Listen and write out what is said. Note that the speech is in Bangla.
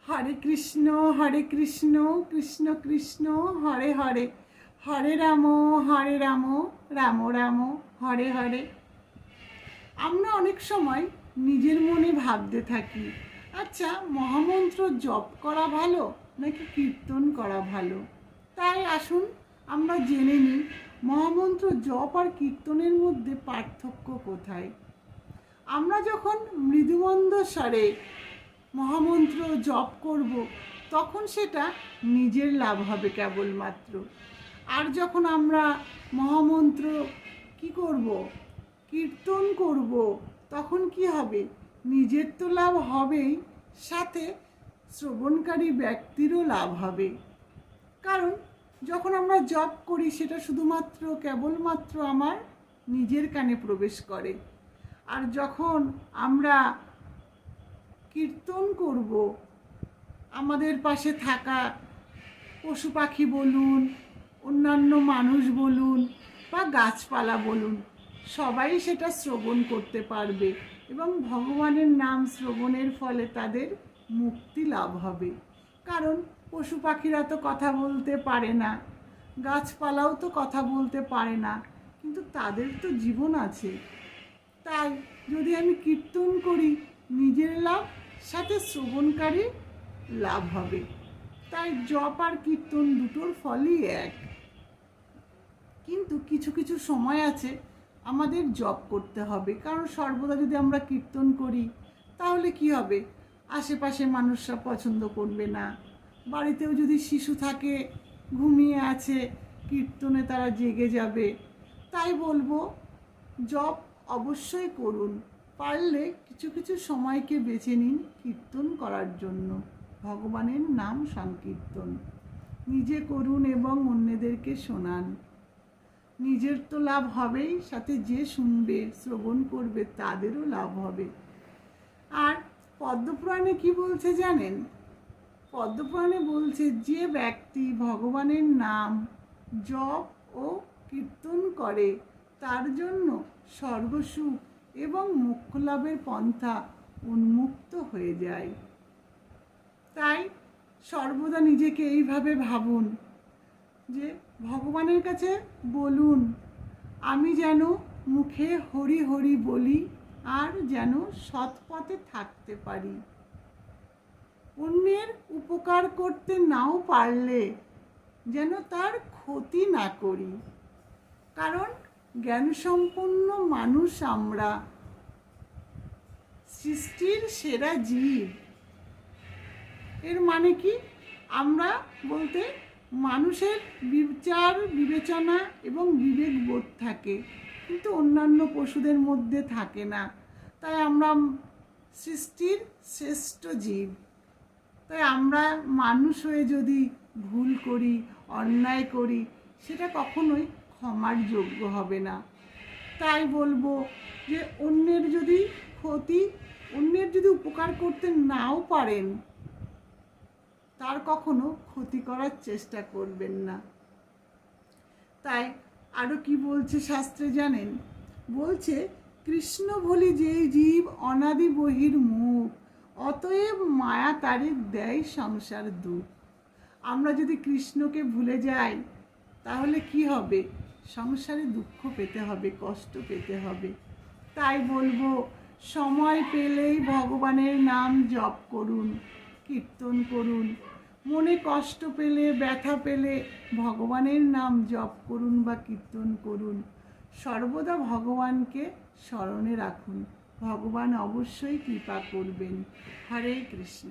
হরে কৃষ্ণ কৃষ্ণ কৃষ্ণ হরে হরে, হরে রাম রাম রাম হরে হরে। আমরা অনেক সময় নিজের মনে ভাবতে থাকি, আচ্ছা মহামন্ত্র জপ করা ভালো নাকি কীর্তন করা ভালো। তাই আসুন আমরা জেনে নিই মহামন্ত্র জপ আর কীর্তনের মধ্যে পার্থক্য কোথায়। আমরা যখন মৃদুমন্দ স্বরে মহামন্ত্র জপ করব তখন সেটা নিজের লাভ হবে কেবলমাত্র। আর যখন আমরা মহামন্ত্র কি করব, কীর্তন করব, তখন কি হবে, নিজের তো লাভ হবেই, সাথে শ্রবণকারী ব্যক্তিরও লাভ হবে। কারণ যখন আমরা জপ করি সেটা শুধুমাত্র কেবলমাত্র আমার নিজের কানে প্রবেশ করে। আর যখন আমরা কীর্তন করব, আমাদের পাশে থাকা পশু পাখি বলুন, অন্যান্য মানুষ বলুন বা গাছপালা বলুন, সবাই সেটা শ্রবণ করতে পারবে এবং ভগবানের নাম শ্রবণের ফলে তাদের মুক্তি লাভ হবে। কারণ পশু পাখিরা তো কথা বলতে পারে না, গাছপালাও তো কথা বলতে পারে না, কিন্তু তাদের তো জীবন আছে। তাই যদি আমি কীর্তন করি, নিজের লাভ সাথে শ্রবণকারী লাভ হবে। তাই জপ আর কীর্তন দুটোর ফলই এক। কিন্তু কিছু কিছু সময় আছে আমাদের জপ করতে হবে, কারণ সর্বদা যদি আমরা কীর্তন করি তাহলে কি হবে, আশেপাশে মানুষরা পছন্দ করবে না। বাড়িতেও যদি শিশু থাকে, ঘুমিয়ে আছে, কীর্তনে তারা জেগে যাবে। তাই বলবো জপ অবশ্যই করুন, পারলে কিছু কিছু সময়কে বেছে নিন কীর্তন করার জন্য। ভগবানের নাম সংকীর্তন নিজে করুন এবং অন্যদেরকে শোনান। নিজের তো লাভ হবেই, সাথে যে শুনবে শ্রবণ করবে তাদেরও লাভ হবে। আর পদ্মপুরাণে কি বলছে জানেন? পদ্মপুরাণে বলছে যে ব্যক্তি ভগবানের নাম জপ ও কীর্তন করে তার জন্য স্বর্গসুখ এবং মোক্ষ লাভের পন্থা উন্মুক্ত হয়ে যায়। তাই সর্বদা নিজেকে এইভাবে ভাবুন যে ভগবানের কাছে বলুন, আমি যেন মুখে হরি হরি বলি আর যেন সৎ পথে থাকতে পারি। অন্যের উপকার করতে নাও পারলে যেন তার ক্ষতি না করি। কারণ জ্ঞানসম্পন্ন মানুষ আমরা, সৃষ্টির সেরা জীব। এর মানে কি, আমরা বলতে মানুষের বিচার বিবেচনা এবং বিবেক বোধ থাকে, কিন্তু অন্যান্য পশুদের মধ্যে থাকে না। তাই আমরা সৃষ্টির শ্রেষ্ঠ জীব। তাই আমরা মানুষ হয়ে যদি ভুল করি, অন্যায় করি, সেটা কখনোই ক্ষমার যোগ্য হবে না। তাই বলবো যে অন্যের যদি উপকার করতে নাও পারেন, তার কখনো ক্ষতি করার চেষ্টা করবেন না। তাই আরও কি বলছে শাস্ত্রে জানেন? বলছে কৃষ্ণ ভলি যেই জীব অনাদি বহির মুখ, অতএব মায়া তারে দেয় সংসার দুঃখ। আমরা যদি কৃষ্ণকে ভুলে যাই তাহলে কি হবে, সংসারে দুঃখ পেতে হবে, কষ্ট পেতে হবে। তাই বলবো সময় পেলেই ভগবানের নাম জপ করুন, কীর্তন করুন। মনে কষ্ট পেলে, ব্যথা পেলে ভগবানের নাম জপ করুন বা কীর্তন করুন। সর্বদা ভগবানকে স্মরণে রাখুন, ভগবান অবশ্যই কৃপা করবেন। হরে কৃষ্ণ।